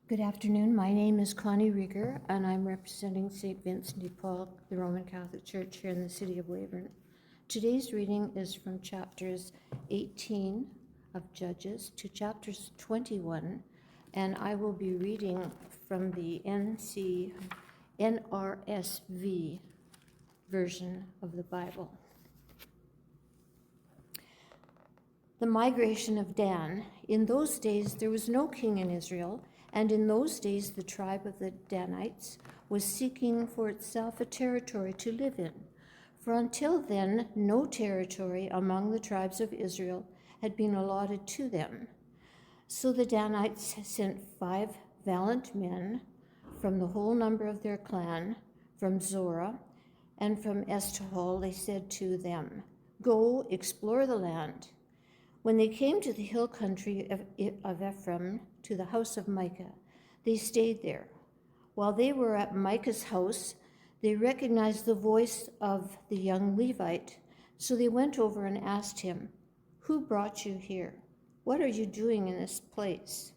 Good afternoon. My name is Connie Rieger, and I'm representing St. Vincent de Paul, the Roman Catholic Church here in the city of Weyburn. Today's reading is from chapters 18 of Judges to chapters 21, and I will be reading from the NRSV version of the Bible. The migration of Dan. In those days there was no king in Israel, and in those days the tribe of the Danites was seeking for itself a territory to live in. For until then, no territory among the tribes of Israel had been allotted to them. So the Danites sent 5 valiant men from the whole number of their clan, from Zorah, and from Eshtaol. They said to them, "Go, explore the land." When they came to the hill country of Ephraim, to the house of Micah, they stayed there. While they were at Micah's house, they recognized the voice of the young Levite. So they went over and asked him, "Who brought you here? What are you doing in this place?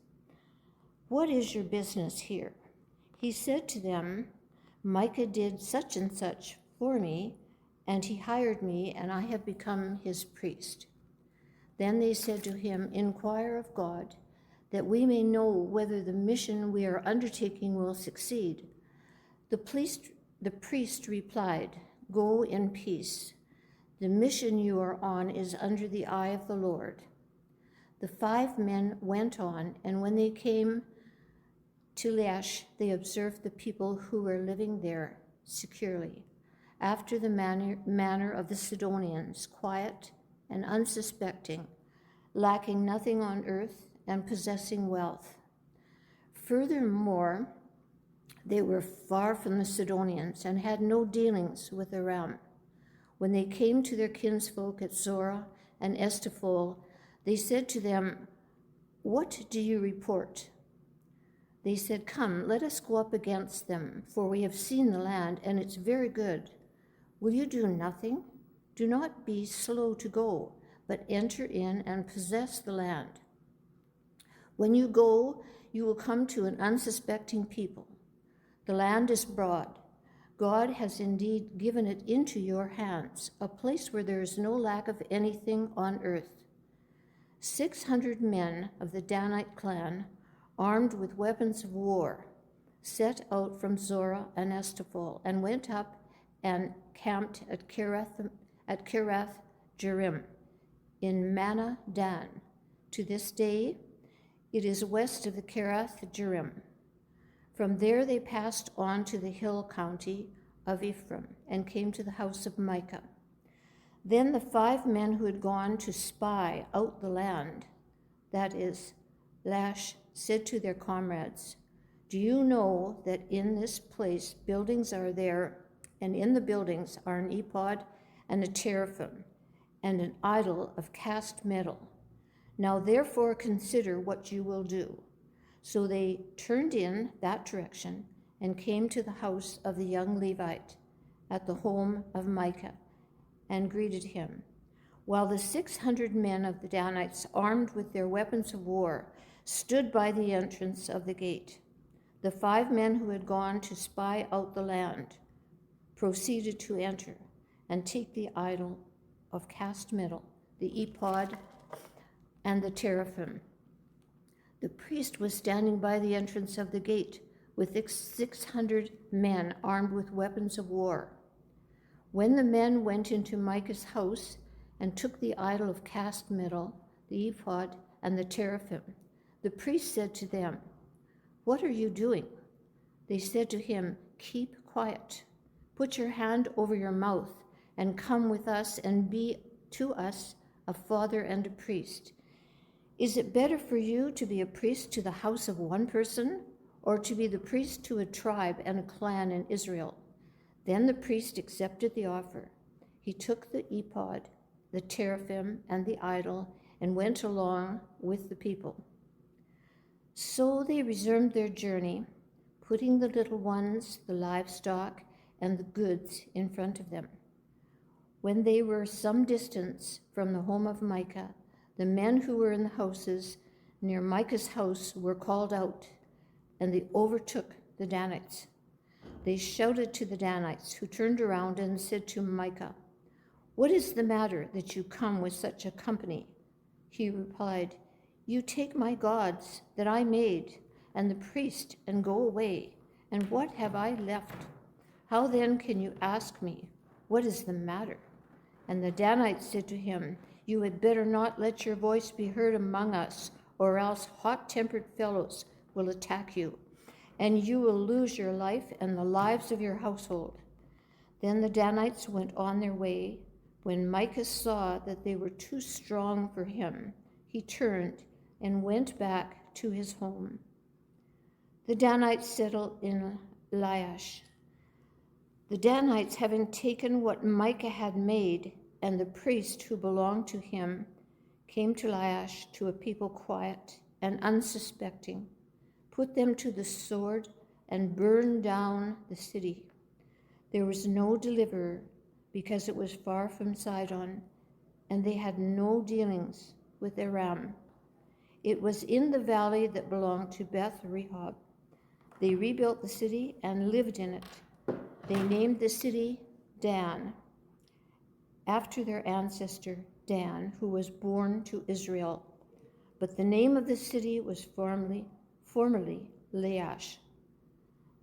What is your business here?" He said to them, "Micah did such and such for me, and he hired me, and I have become his priest." Then they said to him, "Inquire of God, that we may know whether the mission we are undertaking will succeed." The priest replied, "Go in peace. The mission you are on is under the eye of the Lord." The 5 men went on, and when they came to Laish, they observed the people who were living there securely, after the manner of the Sidonians, quiet and unsuspecting, lacking nothing on earth and possessing wealth. Furthermore, they were far from the Sidonians and had no dealings with Aram. When they came to their kinsfolk at Zorah and Eshtaol, they said to them, "What do you report?" They said, "Come, let us go up against them, for we have seen the land, and it's very good. Will you do nothing? Do not be slow to go, but enter in and possess the land. When you go, you will come to an unsuspecting people. The land is broad. God has indeed given it into your hands, a place where there is no lack of anything on earth." 600 men of the Danite clan, armed with weapons of war, set out from Zorah and Eshtaol and went up and camped at Kirath Jearim in Mana Dan. To this day, it is west of the Kirath Jearim. From there they passed on to the hill country of Ephraim and came to the house of Micah. Then the 5 men who had gone to spy out the land, that is, Laish, said to their comrades, "Do you know that in this place buildings are there, and in the buildings are an ephod and a teraphim, and an idol of cast metal? Now therefore consider what you will do." So they turned in that direction and came to the house of the young Levite at the home of Micah and greeted him, while the 600 men of the Danites, armed with their weapons of war, stood by the entrance of the gate. The 5 men who had gone to spy out the land proceeded to enter and take the idol of cast metal, the ephod, and the teraphim. The priest was standing by the entrance of the gate with 600 men armed with weapons of war. When the men went into Micah's house and took the idol of cast metal, the ephod, and the teraphim, the priest said to them, "What are you doing?" They said to him, "Keep quiet. Put your hand over your mouth and come with us and be to us a father and a priest. Is it better for you to be a priest to the house of one person, or to be the priest to a tribe and a clan in Israel?" Then the priest accepted the offer. He took the ephod, the teraphim, and the idol, and went along with the people. So they resumed their journey, putting the little ones, the livestock, and the goods in front of them. When they were some distance from the home of Micah, the men who were in the houses near Micah's house were called out. and they overtook the Danites. They shouted to the Danites, who turned around and said to Micah, "What is the matter that you come with such a company?" He replied, "You take my gods that I made, and the priest, and go away. And what have I left? How then can you ask me, what is the matter?" And the Danites said to him, "You had better not let your voice be heard among us, or else hot-tempered fellows will attack you, and you will lose your life and the lives of your household." Then the Danites went on their way. When Micah saw that they were too strong for him, he turned and went back to his home. The Danites settled in Laish. The Danites, having taken what Micah had made, and the priest who belonged to him, came to Laish, to a people quiet and unsuspecting, put them to the sword, and burned down the city. There was no deliverer, because it was far from Sidon, and they had no dealings with Aram. It was in the valley that belonged to Beth Rehob. They rebuilt the city and lived in it. They named the city Dan, after their ancestor Dan, who was born to Israel. But the name of the city was formerly Laish.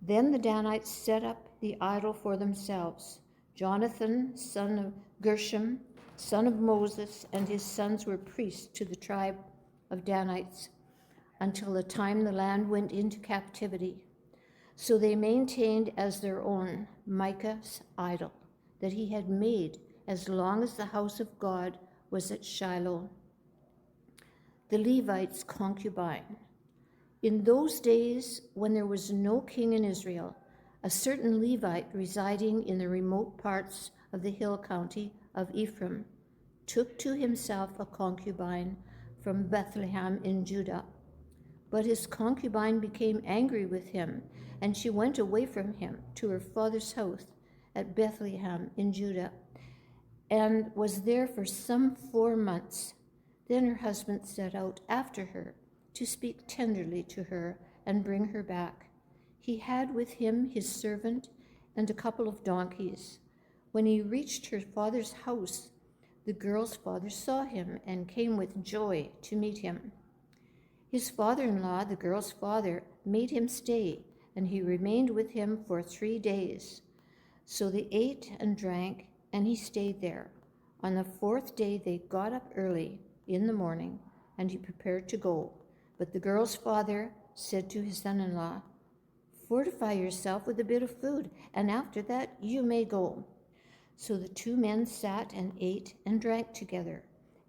Then the Danites set up the idol for themselves. Jonathan, son of Gershom, son of Moses, and his sons were priests to the tribe of Danites until the time the land went into captivity. So they maintained as their own Micah's idol that he had made as long as the house of God was at Shiloh. The Levites' concubine. In those days, when there was no king in Israel, a certain Levite residing in the remote parts of the hill country of Ephraim took to himself a concubine from Bethlehem in Judah. But his concubine became angry with him, and she went away from him to her father's house at Bethlehem in Judah, and was there for some 4 months. Then her husband set out after her to speak tenderly to her and bring her back. He had with him his servant and a couple of donkeys. When he reached her father's house, the girl's father saw him and came with joy to meet him. His father-in-law, the girl's father, made him stay, and he remained with him for 3 days. So they ate and drank, and he stayed there. On the 4th day they got up early in the morning, and he prepared to go. But the girl's father said to his son-in-law, "Fortify yourself with a bit of food, and after that you may go." So the 2 men sat and ate and drank together.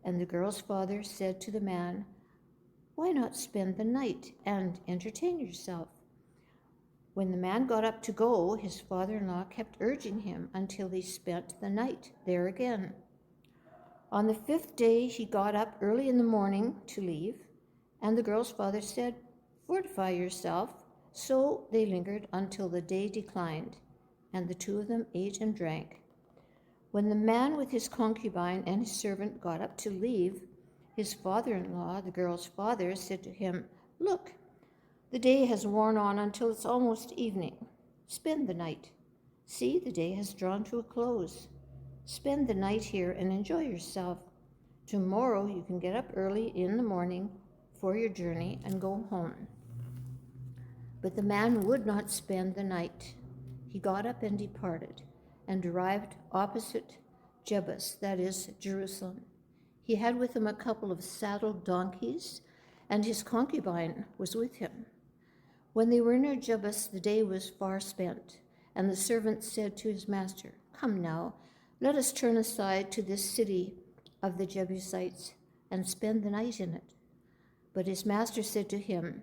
And the girl's father said to the man, "Why not spend the night and entertain yourself?" When the man got up to go, his father-in-law kept urging him until he spent the night there again. On the 5th day he got up early in the morning to leave, and the girl's father said, "Fortify yourself." So they lingered until the day declined, and the 2 of them ate and drank. When the man with his concubine and his servant got up to leave, his father-in-law, the girl's father, said to him, "Look, the day has worn on until it's almost evening. Spend the night. See, the day has drawn to a close. Spend the night here and enjoy yourself. Tomorrow you can get up early in the morning for your journey and go home." But the man would not spend the night. He got up and departed, and arrived opposite Jebus, that is, Jerusalem. He had with him a couple of saddled donkeys, and his concubine was with him. When they were near Jebus, the day was far spent, and the servant said to his master, "Come now, let us turn aside to this city of the Jebusites and spend the night in it." But his master said to him,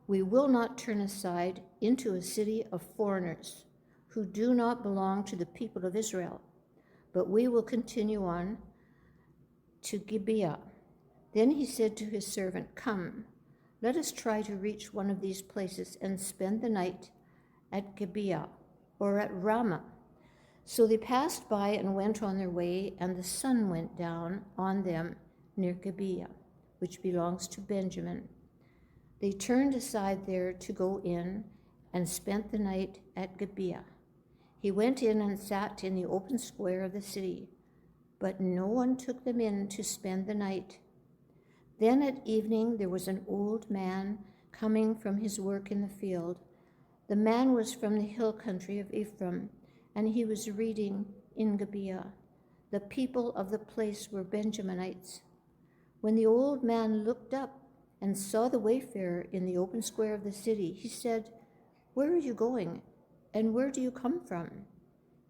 "We will not turn aside into a city of foreigners who do not belong to the people of Israel, but we will continue on to Gibeah." Then he said to his servant, "Come, let us try to reach one of these places and spend the night at Gibeah or at Ramah." So they passed by and went on their way, and the sun went down on them near Gibeah, which belongs to Benjamin. They turned aside there to go in and spent the night at Gibeah. He went in and sat in the open square of the city, but no one took them in to spend the night. Then at evening there was an old man coming from his work in the field. The man was from the hill country of Ephraim, and he was reading in Gibeah. The people of the place were Benjaminites. When the old man looked up and saw the wayfarer in the open square of the city, he said, "Where are you going, and where do you come from?"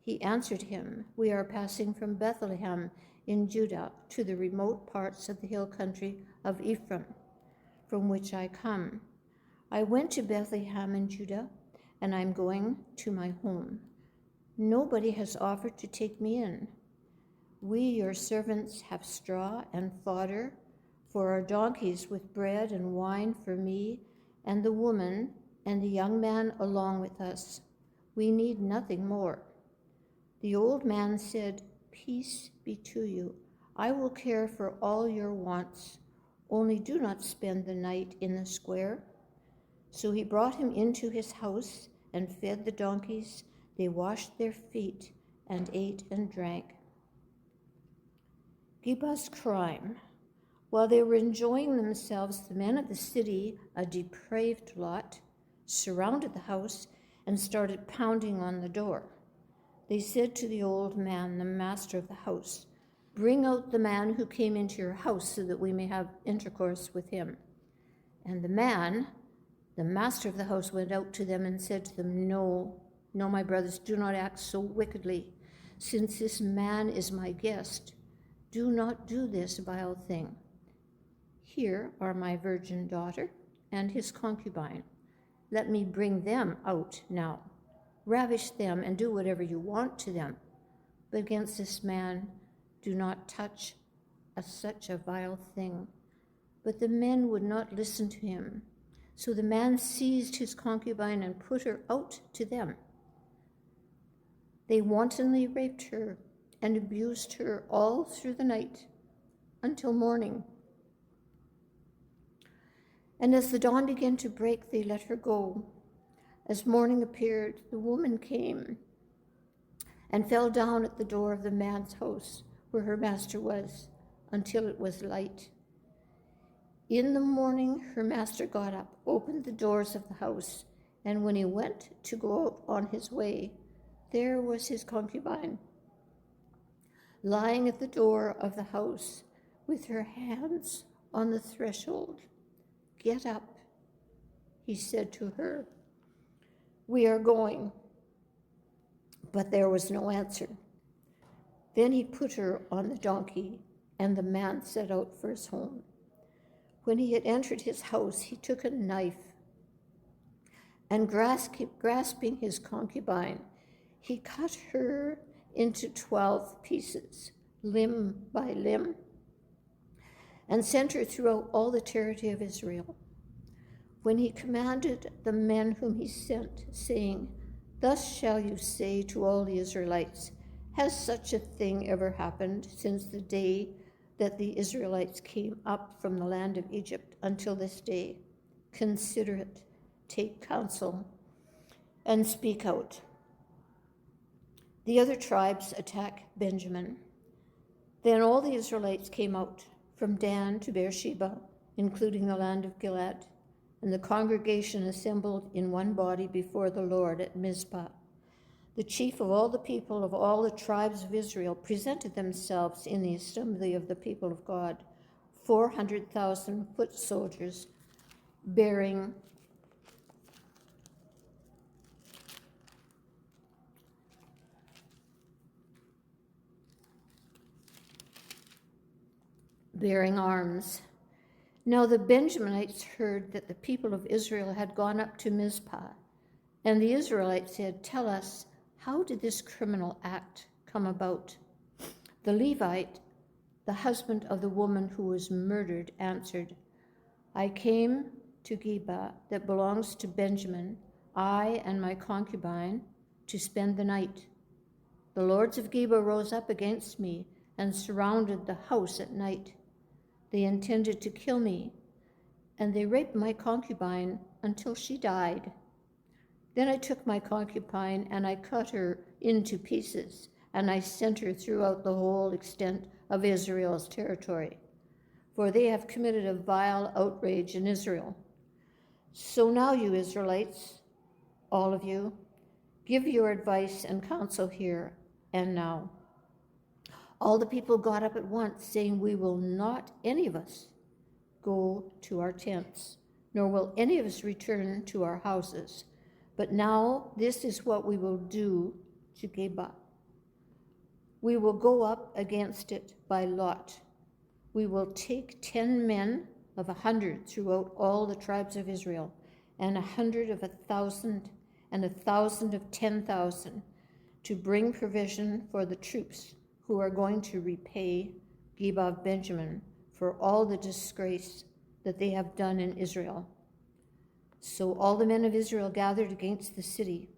He answered him, "We are passing from Bethlehem in Judah to the remote parts of the hill country of Ephraim, from which I come. I went to Bethlehem in Judah, and I'm going to my home. Nobody has offered to take me in. We, your servants, have straw and fodder for our donkeys, with bread and wine for me and the woman and the young man along with us. We need nothing more." The old man said, "Peace be to you. I will care for all your wants. Only do not spend the night in the square." So he brought him into his house and fed the donkeys. They washed their feet and ate and drank. Gibeah's crime. While they were enjoying themselves, the men of the city, a depraved lot, surrounded the house and started pounding on the door. They said to the old man, the master of the house, "Bring out the man who came into your house so that we may have intercourse with him." And the man, the master of the house, went out to them and said to them, No, my brothers, do not act so wickedly. Since this man is my guest, do not do this vile thing. Here are my virgin daughter and his concubine. Let me bring them out now. Ravish them and do whatever you want to them. But against this man, do not touch such a vile thing. But the men would not listen to him. So the man seized his concubine and put her out to them. They wantonly raped her and abused her all through the night until morning. And as the dawn began to break, they let her go. As morning appeared, the woman came and fell down at the door of the man's house where her master was until it was light. In the morning, her master got up, opened the doors of the house, and when he went to go out on his way, there was his concubine, lying at the door of the house with her hands on the threshold. "Get up," he said to her. "We are going." But there was no answer. Then he put her on the donkey, and the man set out for his home. When he had entered his house, he took a knife, and grasping his concubine, he cut her into 12 pieces, limb by limb, and sent her throughout all the territory of Israel. When he commanded the men whom he sent, saying, "Thus shall you say to all the Israelites, has such a thing ever happened since the day that the Israelites came up from the land of Egypt until this day? Consider it, take counsel, and speak out." The other tribes attack Benjamin. Then all the Israelites came out from Dan to Beersheba, including the land of Gilead, and the congregation assembled in one body before the Lord at Mizpah. The chief of all the people of all the tribes of Israel presented themselves in the assembly of the people of God, 400,000 foot soldiers bearing arms. Now the Benjaminites heard that the people of Israel had gone up to Mizpah, and the Israelites said, "Tell us, how did this criminal act come about?" The Levite, the husband of the woman who was murdered, answered, "I came to Gibeah that belongs to Benjamin, I and my concubine, to spend the night. The lords of Gibeah rose up against me and surrounded the house at night. They intended to kill me, and they raped my concubine until she died. Then I took my concubine, and I cut her into pieces, and I sent her throughout the whole extent of Israel's territory, for they have committed a vile outrage in Israel. So now, you Israelites, all of you, give your advice and counsel here and now. All the people got up at once, saying, we will not, any of us, go to our tents, nor will any of us return to our houses. But now this is what we will do to Geba. We will go up against it by lot. We will take 10 men of 100 throughout all the tribes of Israel, and 100 of 1,000, and 1,000 of 10,000, to bring provision for the troops who are going to repay Geba of Benjamin for all the disgrace that they have done in Israel. So all the men of Israel gathered against the city,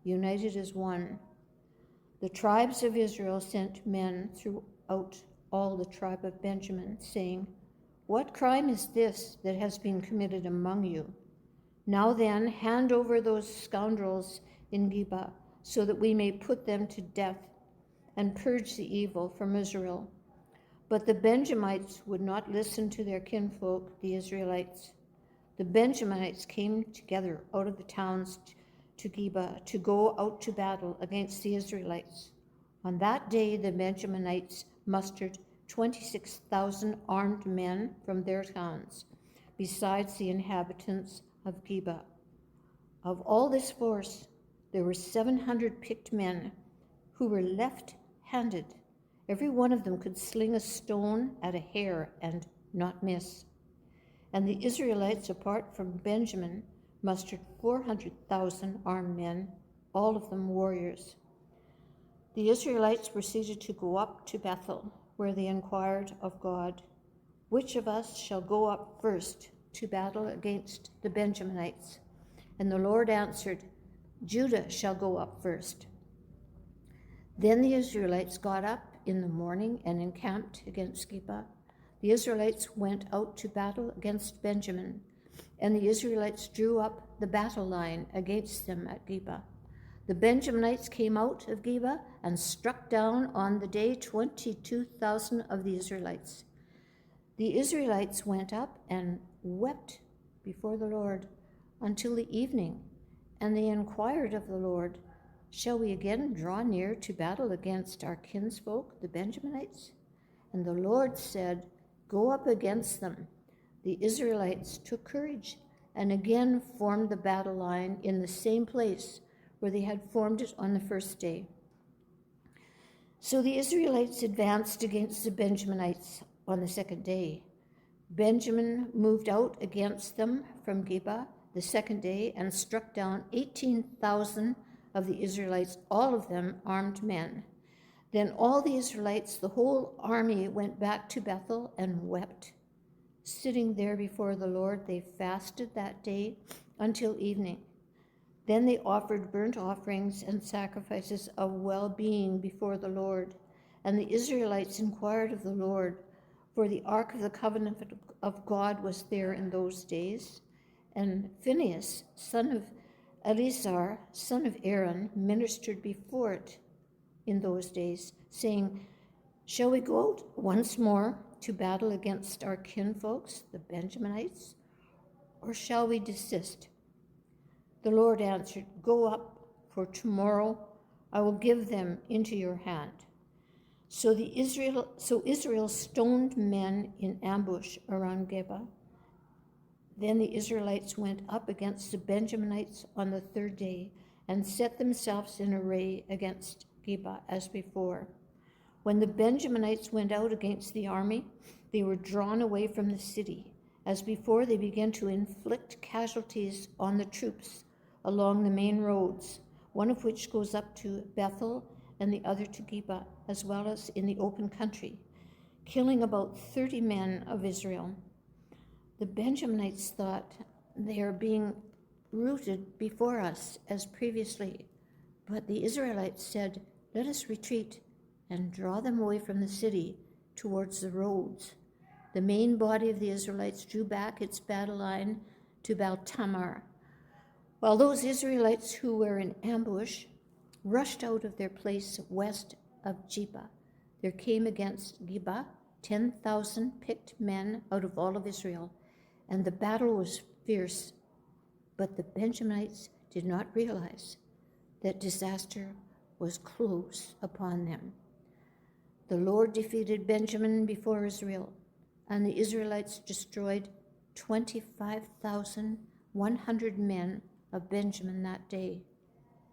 united as one. The tribes of Israel sent men throughout all the tribe of Benjamin, saying, what crime is this that has been committed among you? Now then, hand over those scoundrels in Geba, so that we may put them to death and purge the evil from Israel. But the Benjamites would not listen to their kinfolk, the Israelites. The Benjamites came together out of the towns to Geba to go out to battle against the Israelites. On that day, the Benjamites mustered 26,000 armed men from their towns, besides the inhabitants of Geba. Of all this force, there were 700 picked men who were left-handed. Every one of them could sling a stone at a hare and not miss. And the Israelites, apart from Benjamin, mustered 400,000 armed men, all of them warriors. The Israelites proceeded to go up to Bethel, where they inquired of God, which of us shall go up first to battle against the Benjaminites? And the Lord answered, Judah shall go up first. Then the Israelites got up in the morning and encamped against Geba. The Israelites went out to battle against Benjamin, and the Israelites drew up the battle line against them at Geba. The Benjaminites came out of Geba and struck down on the day 22,000 of the Israelites. The Israelites went up and wept before the Lord until the evening, and they inquired of the Lord, shall we again draw near to battle against our kinsfolk, the Benjaminites? And the Lord said, go up against them. The Israelites took courage and again formed the battle line in the same place where they had formed it on the first day. So the Israelites advanced against the Benjaminites on the second day. Benjamin moved out against them from Geba the second day and struck down 18,000 of the Israelites, all of them armed men. Then all the Israelites, the whole army, went back to Bethel and wept. Sitting there before the Lord, they fasted that day until evening. Then they offered burnt offerings and sacrifices of well-being before the Lord. And the Israelites inquired of the Lord, for the ark of the covenant of God was there in those days. And Phinehas, son of Eleazar, son of Aaron, ministered before it in those days, saying, shall we go out once more to battle against our kinfolks, the Benjaminites, or shall we desist? The Lord answered, go up, for tomorrow I will give them into your hand. So Israel stoned men in ambush around Geba. Then the Israelites went up against the Benjaminites on the third day and set themselves in array against Geba as before. When the Benjaminites went out against the army, they were drawn away from the city. As before, they began to inflict casualties on the troops along the main roads, one of which goes up to Bethel and the other to Geba, as well as in the open country, killing about 30 men of Israel. The Benjaminites thought, they are being routed before us as previously. But the Israelites said, let us retreat and draw them away from the city towards the roads. the main body of the Israelites drew back its battle line to Baal-Tamar, while those Israelites who were in ambush rushed out of their place west of Jebah. There came against Geba 10,000 picked men out of all of Israel, and the battle was fierce. But the Benjamites did not realize that disaster was close upon them. The Lord defeated Benjamin before Israel, and the Israelites destroyed 25,100 men of Benjamin that day,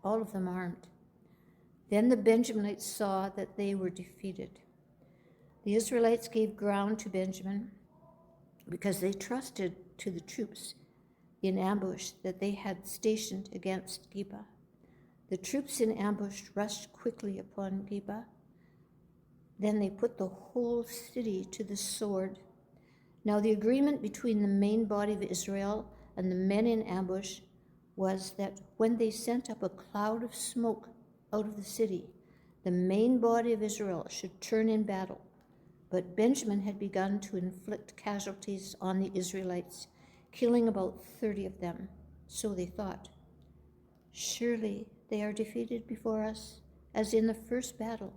all of them armed. Then the Benjaminites saw that they were defeated. The Israelites gave ground to Benjamin because they trusted to the troops in ambush that they had stationed against Geba. The troops in ambush rushed quickly upon Geba. Then they put the whole city to the sword. Now the agreement between the main body of Israel and the men in ambush was that when they sent up a cloud of smoke out of the city, the main body of Israel should turn in battle. But Benjamin had begun to inflict casualties on the Israelites, killing about 30 of them. So they thought, surely they are defeated before us, as in the first battle.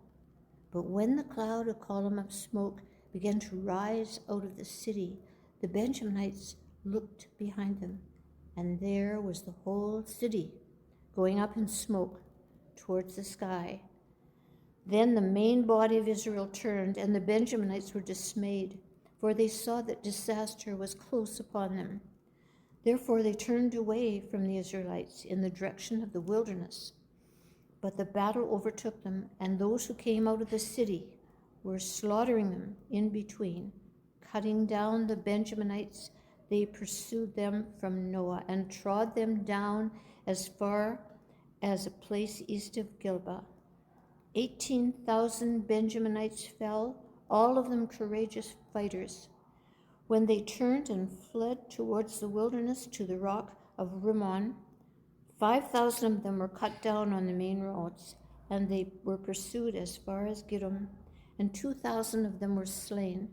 But when the cloud, a column of smoke, began to rise out of the city, the Benjaminites looked behind them, and there was the whole city going up in smoke towards the sky. Then the main body of Israel turned, and the Benjaminites were dismayed, for they saw that disaster was close upon them. Therefore they turned away from the Israelites in the direction of the wilderness. But the battle overtook them, and those who came out of the city were slaughtering them in between. Cutting down the Benjaminites, they pursued them from Noah and trod them down as far as a place east of Gilboa. 18,000 Benjaminites fell, all of them courageous fighters. When they turned and fled towards the wilderness to the rock of Rimmon, 5,000 of them were cut down on the main roads, and they were pursued as far as Gidom, and 2,000 of them were slain.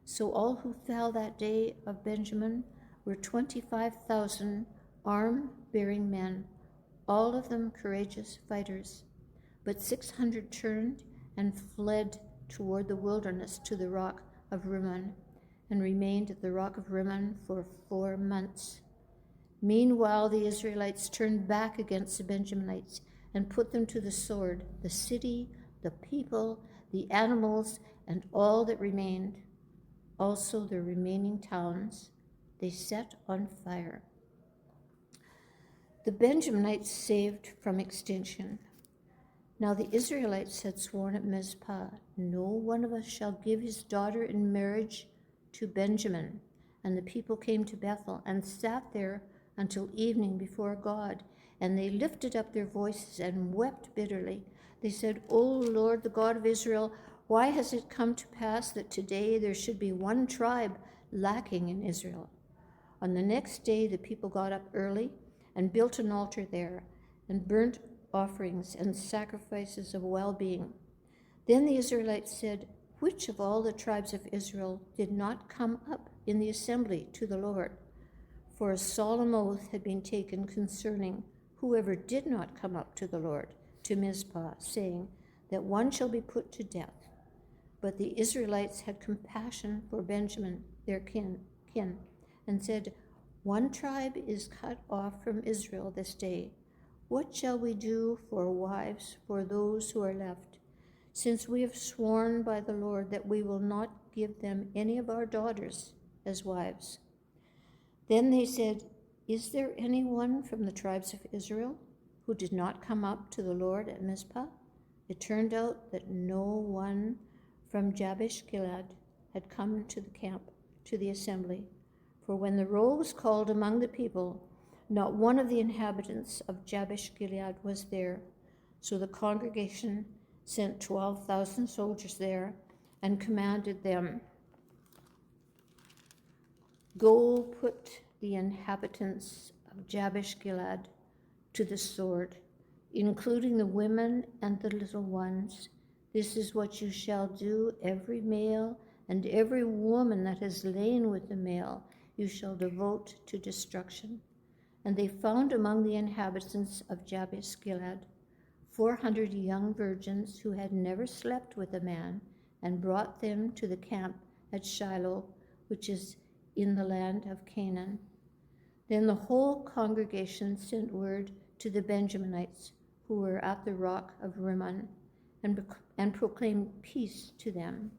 So all who fell that day of Benjamin were 25,000 arm-bearing men, all of them courageous fighters. But 600 turned and fled toward the wilderness to the rock of Rimmon, and remained at the rock of Rimmon for 4 months. Meanwhile, the Israelites turned back against the Benjaminites and put them to the sword, the city, the people, the animals, and all that remained, also the remaining towns, they set on fire. The Benjaminites saved from extinction. Now the Israelites had sworn at Mizpah, no one of us shall give his daughter in marriage to Benjamin. And the people came to Bethel and sat there until evening before God. And they lifted up their voices and wept bitterly. They said, O Lord, the God of Israel, why has it come to pass that today there should be one tribe lacking in Israel? On the next day the people got up early and built an altar there and burnt offerings and sacrifices of well-being. Then the Israelites said, which of all the tribes of Israel did not come up in the assembly to the Lord? For a solemn oath had been taken concerning whoever did not come up to the Lord, to Mizpah, saying that one shall be put to death. But the Israelites had compassion for Benjamin, their kin, and said, one tribe is cut off from Israel this day. What shall we do for wives for those who are left? Since we have sworn by the Lord that we will not give them any of our daughters as wives. Then they said, is there anyone from the tribes of Israel who did not come up to the Lord at Mizpah? It turned out that no one from Jabesh Gilead had come to the camp, to the assembly. For when the roll was called among the people, not one of the inhabitants of Jabesh Gilead was there. So the congregation sent 12,000 soldiers there and commanded them, go put the inhabitants of Jabesh Gilead to the sword, including the women and the little ones. This is what you shall do. Every male and every woman that has lain with the male you shall devote to destruction. And they found among the inhabitants of Jabesh Gilead 400 young virgins who had never slept with a man, and brought them to the camp at Shiloh, which is in the land of Canaan. Then the whole congregation sent word to the Benjaminites who were at the rock of Rimmon, and proclaimed peace to them.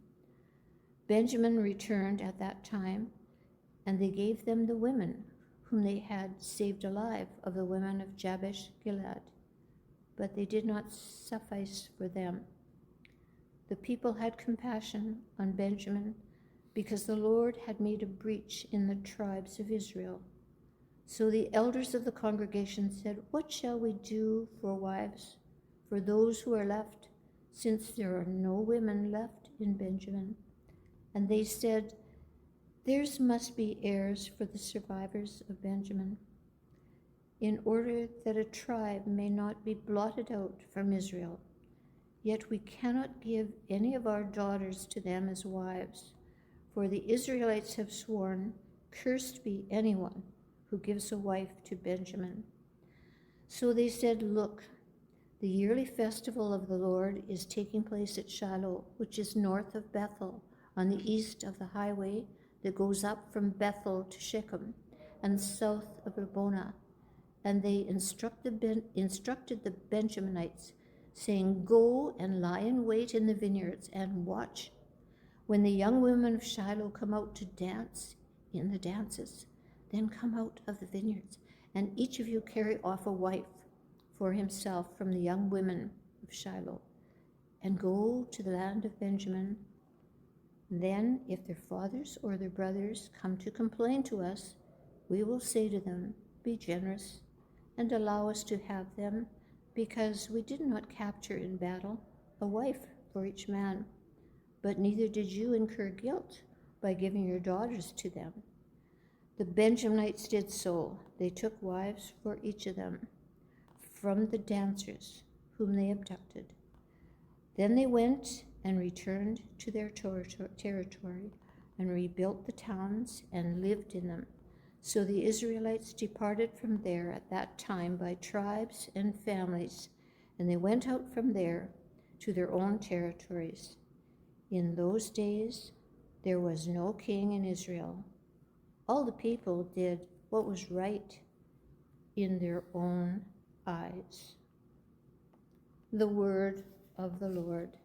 Benjamin returned at that time, and they gave them the women whom they had saved alive of the women of Jabesh Gilead. But they did not suffice for them. The people had compassion on Benjamin, because the Lord had made a breach in the tribes of Israel. So the elders of the congregation said, "What shall we do for wives for those who are left, since there are no women left in Benjamin?" And they said, "Theirs must be heirs for the survivors of Benjamin, in order that a tribe may not be blotted out from Israel. Yet we cannot give any of our daughters to them as wives, for the Israelites have sworn, 'Cursed be anyone who gives a wife to Benjamin.'" So they said, "Look, the yearly festival of the Lord is taking place at Shiloh, which is north of Bethel, on the east of the highway that goes up from Bethel to Shechem, and south of Rabbonah." And they instructed the Benjaminites, saying, "Go and lie in wait in the vineyards and watch. When the young women of Shiloh come out to dance in the dances, then come out of the vineyards, and each of you carry off a wife for himself from the young women of Shiloh, and go to the land of Benjamin. Then, if their fathers or their brothers come to complain to us, we will say to them, 'Be generous and allow us to have them, because we did not capture in battle a wife for each man, but neither did you incur guilt by giving your daughters to them.'" The Benjaminites did so. They took wives for each of them from the dancers whom they abducted. Then they went and returned to their territory and rebuilt the towns and lived in them. So the Israelites departed from there at that time by tribes and families, and they went out from there to their own territories. In those days there was no king in Israel. All the people did what was right in their own eyes. The word of the Lord.